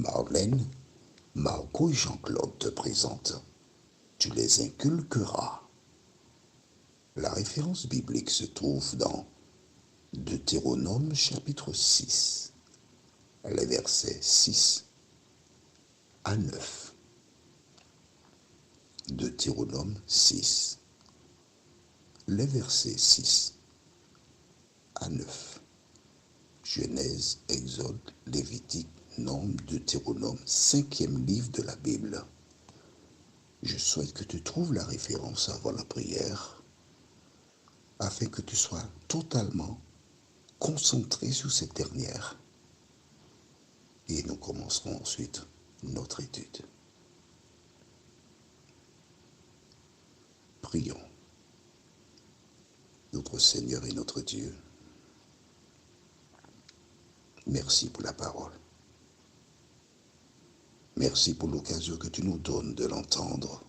Marlène, Marco et Jean-Claude te présentent. Tu les inculqueras. La référence biblique se trouve dans Deutéronome chapitre 6, les versets 6 à 9. Deutéronome 6, les versets 6 à 9. Genèse, Exode, Lévitique, Nombre, Deutéronome, 5e livre de la Bible. Je souhaite que tu trouves la référence avant la prière, afin que tu sois totalement concentré sur cette dernière. Et nous commencerons ensuite notre étude. Prions. Notre Seigneur et notre Dieu, merci pour la parole. Merci pour l'occasion que tu nous donnes de l'entendre,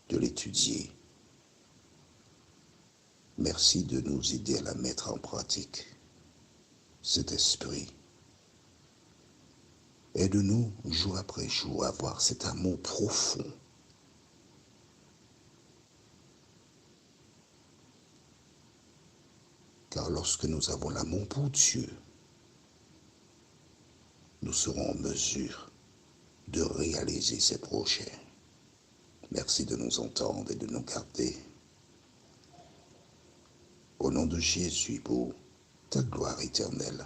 de l'étudier. Merci de nous aider à la mettre en pratique. Cet esprit, aide-nous jour après jour à avoir cet amour profond car lorsque nous avons l'amour pour Dieu, nous serons en mesure de réaliser ses projets. Merci de nous entendre et de nous garder. Au nom de Jésus, pour ta gloire éternelle.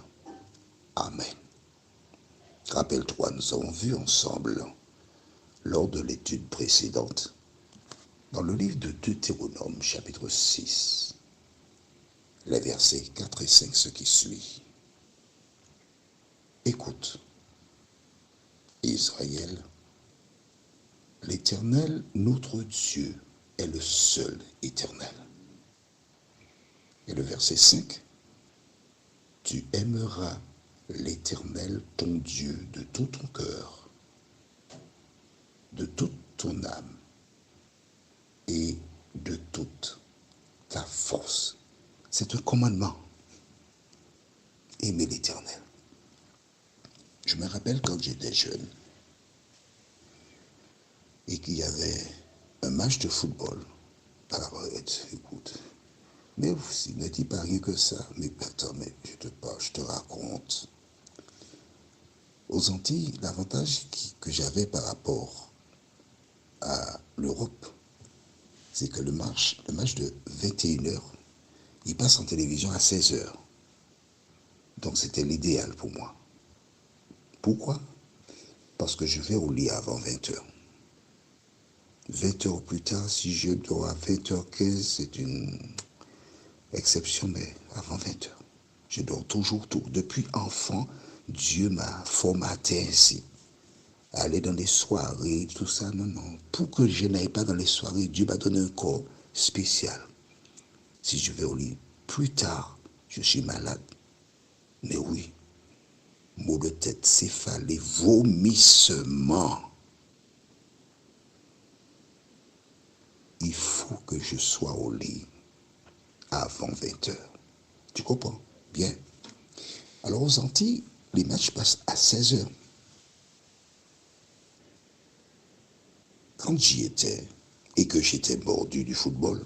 Amen. Rappelle-toi, nous avons vu ensemble, lors de l'étude précédente, dans le livre de Deutéronome, chapitre 6, les versets 4 et 5, ce qui suit. Écoute, Israël, l'Éternel, notre Dieu, est le seul éternel. Et le verset 5, tu aimeras l'Éternel, ton Dieu, de tout ton cœur, de toute ton âme et de toute ta force. C'est un commandement. Aimer l'Éternel. Je me rappelle quand j'étais jeune et qu'il y avait un match de football. Écoute, mais aussi, ne dis pas rien que ça. Mais attends, mais je te raconte. Aux Antilles, l'avantage que j'avais par rapport à l'Europe, c'est que le match de 21h, il passe en télévision à 16h. Donc c'était l'idéal pour moi. Pourquoi? Parce que je vais au lit avant 20h. 20h plus tard, si je dors à 20h15, c'est une exception, mais avant 20h. Je dors toujours tôt. Depuis enfant, Dieu m'a formaté ainsi. Aller dans les soirées, tout ça, non. Pour que je n'aille pas dans les soirées, Dieu m'a donné un corps spécial. Si je vais au lit plus tard, je suis malade. Mais oui, maux de tête, céphalée, vomissement. Il faut que je sois au lit avant 20h. Tu comprends? Bien. Alors aux Antilles, les matchs passent à 16h. Quand j'y étais et que j'étais mordu du football,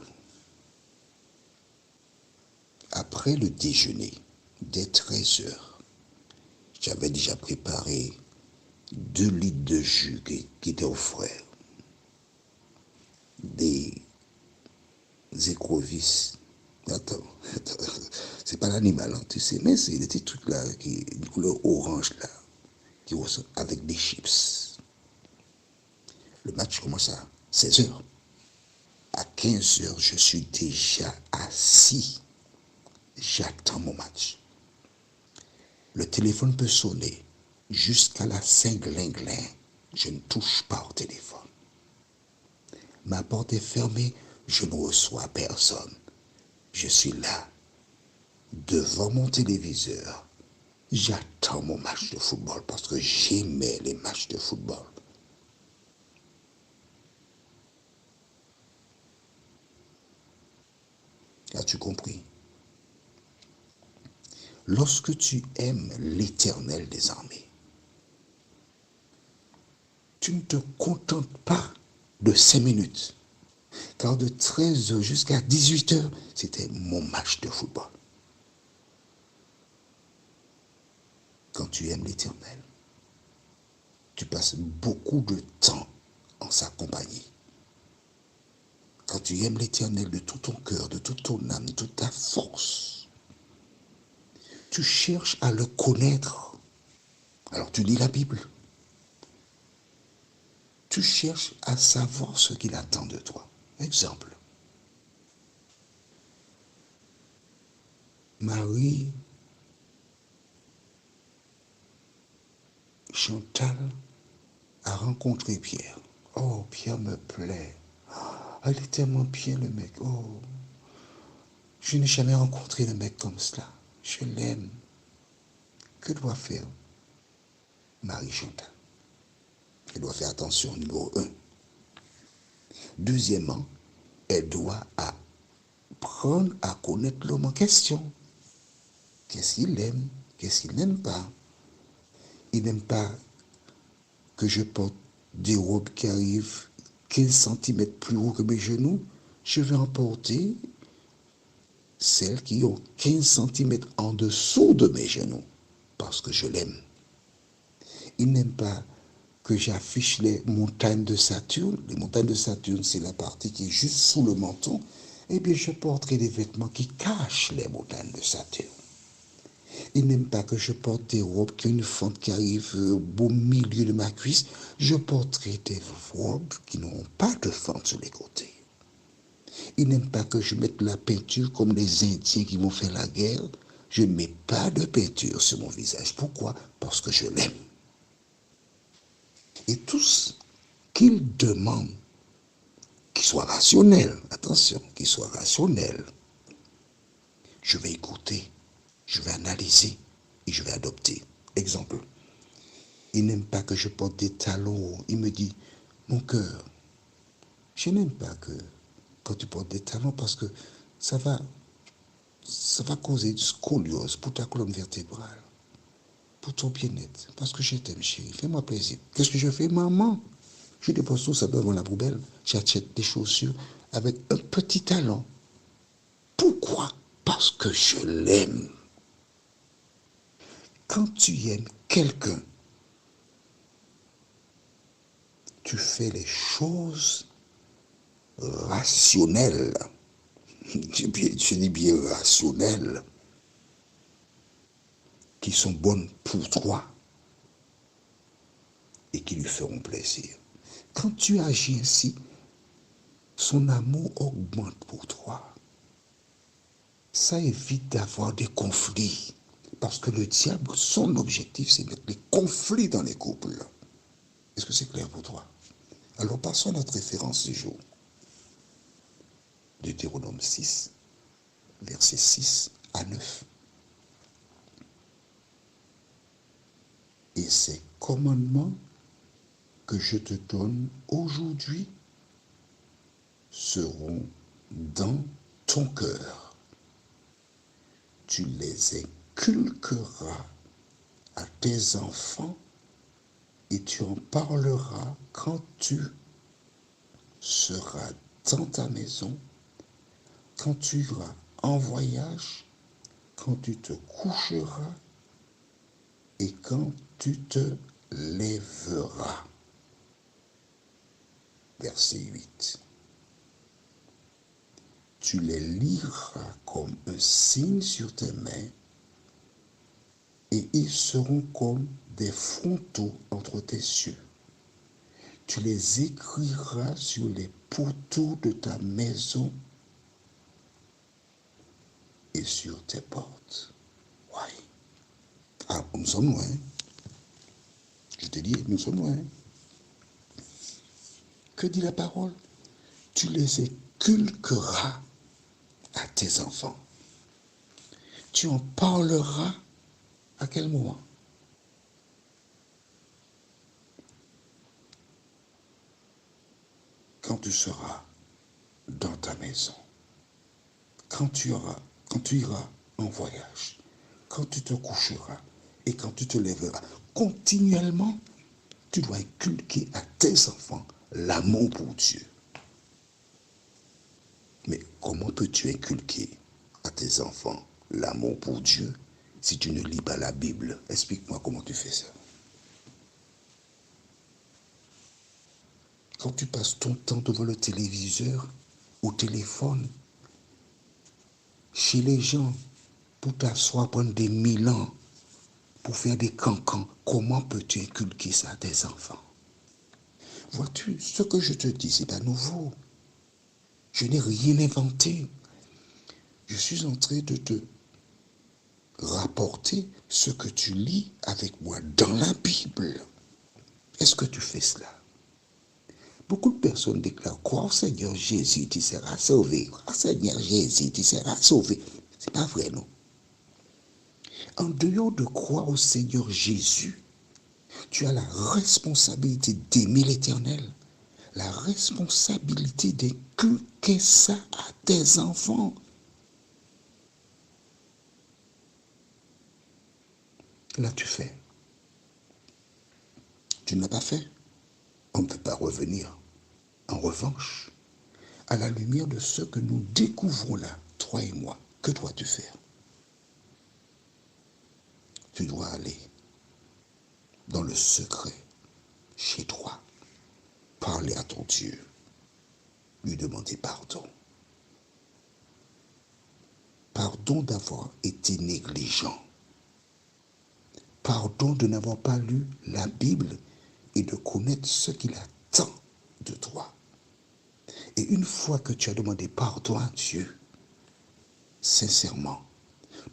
après le déjeuner, dès 13h, j'avais déjà préparé 2 litres de jus qui étaient au frère, des écrevisses. Attends, c'est pas l'animal, hein, tu sais, mais c'est des petits trucs là, une couleur orange là, qui ressemblent avec des chips. Le match commence à 16h. À 15h, je suis déjà assis. J'attends mon match. Le téléphone peut sonner jusqu'à la Saint-Glinglin. Je ne touche pas au téléphone. Ma porte est fermée, je ne reçois personne. Je suis là, devant mon téléviseur. J'attends mon match de football parce que j'aimais les matchs de football. As-tu compris? Lorsque tu aimes l'Éternel des armées, tu ne te contentes pas de 5 minutes. Car de 13h jusqu'à 18h, c'était mon match de football. Quand tu aimes l'Éternel, tu passes beaucoup de temps en sa compagnie. Quand tu aimes l'Éternel de tout ton cœur, de toute ton âme, de toute ta force, tu cherches à le connaître. Alors tu lis la Bible. Tu cherches à savoir ce qu'il attend de toi. Exemple. Marie Chantal a rencontré Pierre. Oh, Pierre me plaît. Oh, il est tellement bien le mec. Oh, je n'ai jamais rencontré un mec comme cela. Je l'aime. Que doit faire Marie Chantal? Elle doit faire attention, numéro 1. Deuxièmement, elle doit apprendre à connaître l'homme en question. Qu'est-ce qu'il aime? Qu'est-ce qu'il n'aime pas? Il n'aime pas que je porte des robes qui arrivent 15 cm plus haut que mes genoux. Je vais en porter celles qui ont 15 cm en dessous de mes genoux, parce que je l'aime. Il n'aime pas que j'affiche les montagnes de Saturne. Les montagnes de Saturne, c'est la partie qui est juste sous le menton. Eh bien, je porterai des vêtements qui cachent les montagnes de Saturne. Il n'aime pas que je porte des robes qui ont une fente qui arrive au beau milieu de ma cuisse. Je porterai des robes qui n'auront pas de fente sur les côtés. Il n'aime pas que je mette la peinture comme les Indiens qui vont faire la guerre. Je ne mets pas de peinture sur mon visage. Pourquoi? Parce que je l'aime. Et tout ce qu'il demande, qu'il soit rationnel, attention, qu'il soit rationnel, je vais écouter, je vais analyser et je vais adopter. Exemple, il n'aime pas que je porte des talons. Il me dit, mon cœur, je n'aime pas que quand tu portes des talons parce que ça va causer du scoliose pour ta colonne vertébrale, pour ton bien-être, parce que je t'aime, chérie. Fais-moi plaisir. Qu'est-ce que je fais, maman? Je dépose tout ça devant la poubelle. J'achète des chaussures avec un petit talon. Pourquoi? Parce que je l'aime. Quand tu aimes quelqu'un, tu fais les choses rationnelles. Je dis bien rationnelles, qui sont bonnes pour toi et qui lui feront plaisir. Quand tu agis ainsi, son amour augmente pour toi. Ça évite d'avoir des conflits. Parce que le diable, son objectif, c'est mettre des conflits dans les couples. Est-ce que c'est clair pour toi? Alors passons à notre référence du jour. Deutéronome 6, versets 6 à 9. Et ces commandements que je te donne aujourd'hui seront dans ton cœur. Tu les inculqueras à tes enfants et tu en parleras quand tu seras dans ta maison, quand tu iras en voyage, quand tu te coucheras et quand tu te lèveras. Verset 8. Tu les liras comme un signe sur tes mains et ils seront comme des frontaux entre tes cieux. Tu les écriras sur les poteaux de ta maison et sur tes portes. Ouais. Ah, nous sommes loin. Je te dis, nous sommes loin. Que dit la parole? Tu les inculqueras à tes enfants. Tu en parleras à quel moment? Quand tu seras dans ta maison, quand tu iras en voyage, quand tu te coucheras et quand tu te lèveras, continuellement, Tu dois inculquer à tes enfants l'amour pour Dieu. Mais comment peux-tu inculquer à tes enfants l'amour pour Dieu si tu ne lis pas la Bible? Explique-moi comment tu fais ça. Quand tu passes ton temps devant le téléviseur, au téléphone, chez les gens, pour t'asseoir pendant des 1000 ans, pour faire des cancans, comment peux-tu inculquer ça à tes enfants? Vois-tu, ce que je te dis, ce n'est pas nouveau. Je n'ai rien inventé. Je suis en train de te rapporter ce que tu lis avec moi dans la Bible. Est-ce que tu fais cela? Beaucoup de personnes déclarent, crois au Seigneur Jésus, tu seras sauvé. Crois au Seigneur Jésus, tu seras sauvé. C'est pas vrai, non? En dehors de croire au Seigneur Jésus, tu as la responsabilité d'aimer l'Éternel, la responsabilité d'inculquer ça à tes enfants. Là, tu fais. Tu ne l'as pas fait. On ne peut pas revenir. En revanche, à la lumière de ce que nous découvrons là, toi et moi, que dois-tu faire? Tu dois aller dans le secret, chez toi, parler à ton Dieu, lui demander pardon. Pardon d'avoir été négligent. Pardon de n'avoir pas lu la Bible et de connaître ce qu'il attend de toi. Et une fois que tu as demandé pardon à Dieu, sincèrement,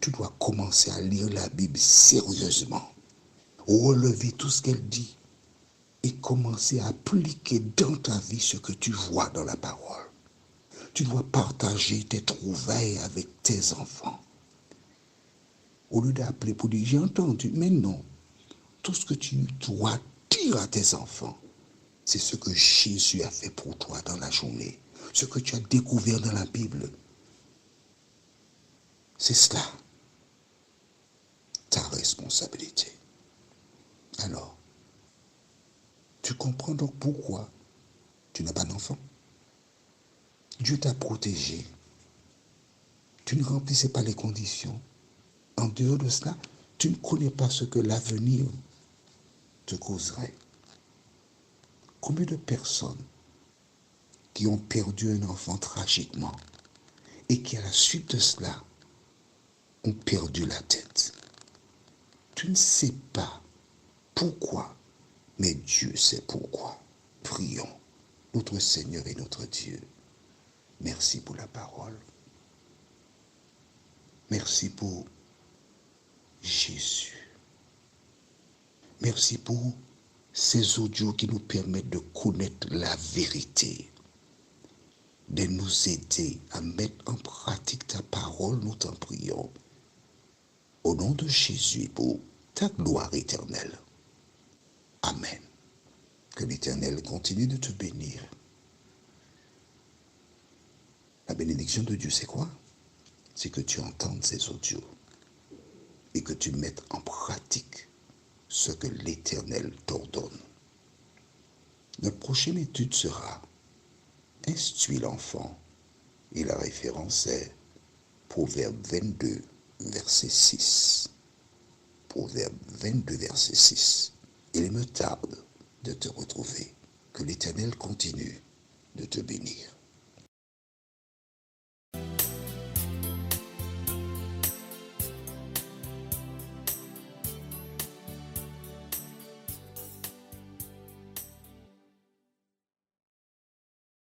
tu dois commencer à lire la Bible sérieusement, relever tout ce qu'elle dit et commencer à appliquer dans ta vie ce que tu vois dans la parole. Tu dois partager tes trouvailles avec tes enfants. Au lieu d'appeler pour dire, j'ai entendu, mais non. Tout ce que tu dois dire à tes enfants, c'est ce que Jésus a fait pour toi dans la journée. Ce que tu as découvert dans la Bible. C'est cela, ta responsabilité. Alors, tu comprends donc pourquoi tu n'as pas d'enfant? Dieu t'a protégé. Tu ne remplissais pas les conditions. En dehors de cela, tu ne connais pas ce que l'avenir te causerait. Combien de personnes qui ont perdu un enfant tragiquement et qui, à la suite de cela, ont perdu la tête? Tu ne sais pas pourquoi, mais Dieu sait pourquoi. Prions, notre Seigneur et notre Dieu. Merci pour la parole. Merci pour Jésus. Merci pour ces audios qui nous permettent de connaître la vérité, de nous aider à mettre en pratique ta parole, nous t'en prions. Au nom de Jésus, pour ta gloire éternelle. Amen. Que l'Éternel continue de te bénir. La bénédiction de Dieu, c'est quoi? C'est que tu entendes ces audios et que tu mettes en pratique ce que l'Éternel t'ordonne. Notre prochaine étude sera Instruis l'enfant, et la référence est Proverbe 22, verset 6. Proverbe 22, verset 6. Il me tarde de te retrouver. Que l'Éternel continue de te bénir.